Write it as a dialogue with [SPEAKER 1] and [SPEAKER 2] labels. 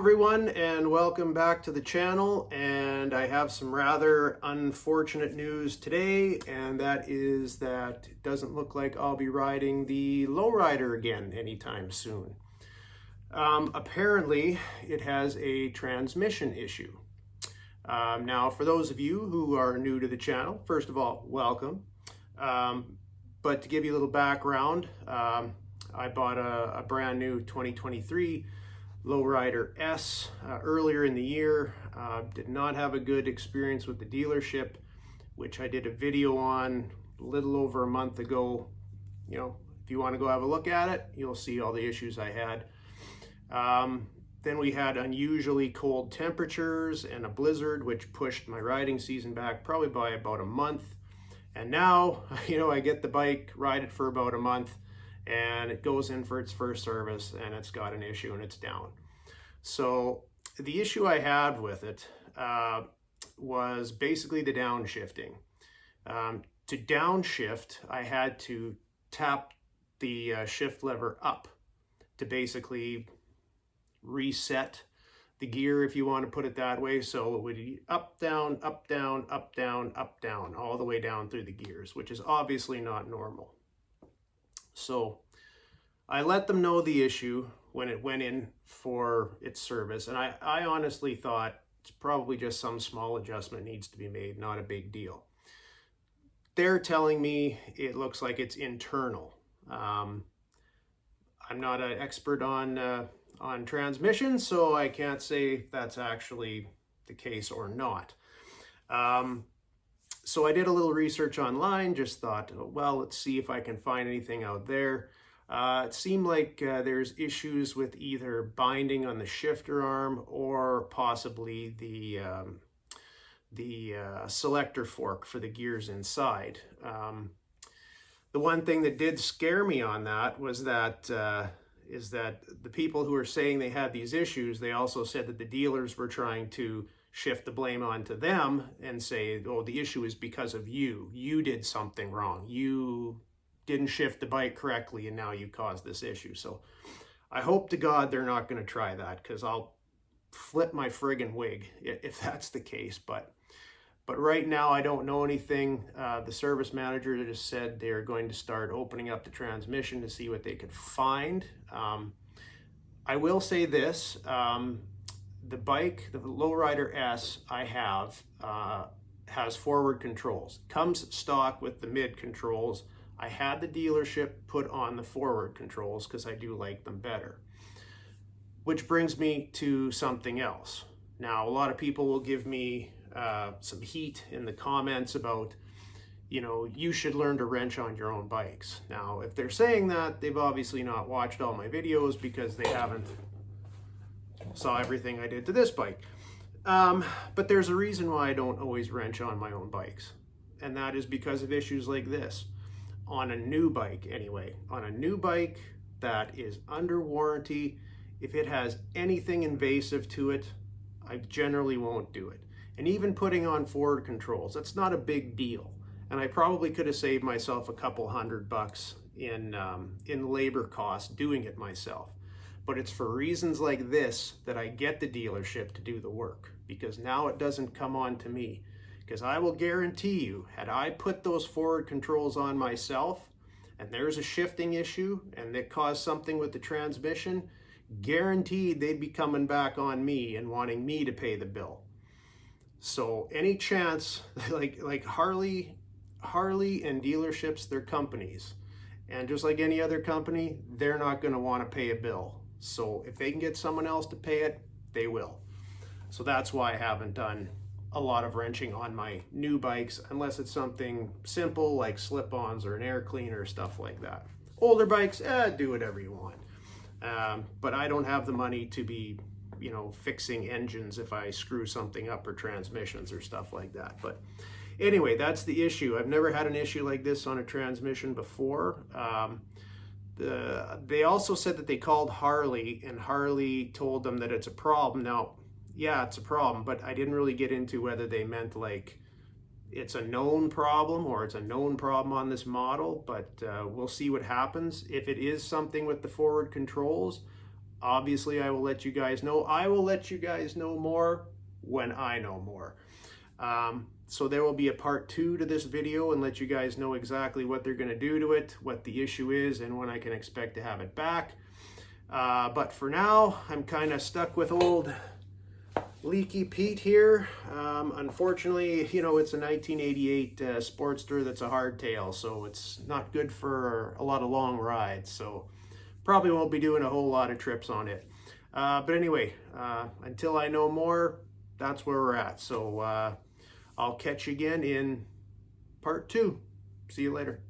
[SPEAKER 1] everyone, and welcome back to the channel. And I have some rather unfortunate news today, and that is that it doesn't look like I'll be riding the lowrider again anytime soon. Apparently it has a transmission issue. Now, for those of you who are new to the channel, first of all, welcome. But to give you a little background, I bought a brand new 2023 Lowrider S earlier in the year. Did not have a good experience with the dealership, which I did a video on a little over a month ago. You know, if you want to go have a look at it, you'll see all the issues I had. Then we had unusually cold temperatures and a blizzard, which pushed my riding season back probably by about a month. And now, I get the bike, ride it for about a month, and it goes in for its first service and it's got an issue and it's down. So the issue I had with it was basically the downshifting. To downshift, I had to tap the shift lever up to basically reset the gear, if you want to put it that way. So it would be up, down, up, down, up, down, up, down, all the way down through the gears, which is obviously not normal. So I let them know the issue when it went in for its service, and I honestly thought it's probably just some small adjustment needs to be made, not a big deal. They're telling me it looks like it's internal. I'm not an expert on transmissions, so I can't say if that's actually the case or not. So I did a little research online, just thought, well, let's see if I can find anything out there. It seemed like there's issues with either binding on the shifter arm or possibly the selector fork for the gears inside. The one thing that did scare me on that was that is that the people who are saying they had these issues, they also said that the dealers were trying to shift the blame onto them and say, oh, the issue is because of you. You did something wrong. You didn't shift the bike correctly and now you caused this issue. So I hope to God they're not going to try that, because I'll flip my friggin' wig if that's the case. But right now I don't know anything. The service manager just said they're going to start opening up the transmission to see what they could find. I will say this, the bike, the Lowrider S I have, has forward controls. Comes stock with the mid controls. I had the dealership put on the forward controls because I do like them better. Which brings me to something else. Now, a lot of people will give me some heat in the comments about, you should learn to wrench on your own bikes. Now, if they're saying that, they've obviously not watched all my videos because they haven't saw everything I did to this bike. But there's a reason why I don't always wrench on my own bikes. And that is because of issues like this. On a new bike anyway, on a new bike that is under warranty, if it has anything invasive to it, I generally won't do it. And even putting on forward controls, that's not a big deal. And I probably could have saved myself a couple $100 in labor costs doing it myself. But it's for reasons like this that I get the dealership to do the work, because now it doesn't come on to me. Because I will guarantee you, had I put those forward controls on myself and there's a shifting issue and it caused something with the transmission, guaranteed they'd be coming back on me and wanting me to pay the bill. So any chance, like Harley and dealerships, they're companies. And just like any other company, they're not going to want to pay a bill. So if they can get someone else to pay it, they will. So that's why I haven't done a lot of wrenching on my new bikes, unless it's something simple like slip-ons or an air cleaner, stuff like that. Older bikes, do whatever you want. But I don't have the money to be, fixing engines if I screw something up, or transmissions or stuff like that. But anyway, that's the issue. I've never had an issue like this on a transmission before. They also said that they called Harley, and Harley told them that it's a problem. Now, yeah, it's a problem, but I didn't really get into whether they meant like it's a known problem or it's a known problem on this model, but we'll see what happens. If it is something with the forward controls, Obviously, I will let you guys know. I will let you guys know more when I know more. So there will be a part 2 to this video and let you guys know exactly what they're going to do to it, what the issue is, and when I can expect to have it back. But for now, I'm kind of stuck with old Leaky Pete here. Unfortunately, you know, it's a 1988 Sportster that's a hardtail, so it's not good for a lot of long rides. So probably won't be doing a whole lot of trips on it. But anyway, until I know more, that's where we're at. So I'll catch you again in part 2. See you later.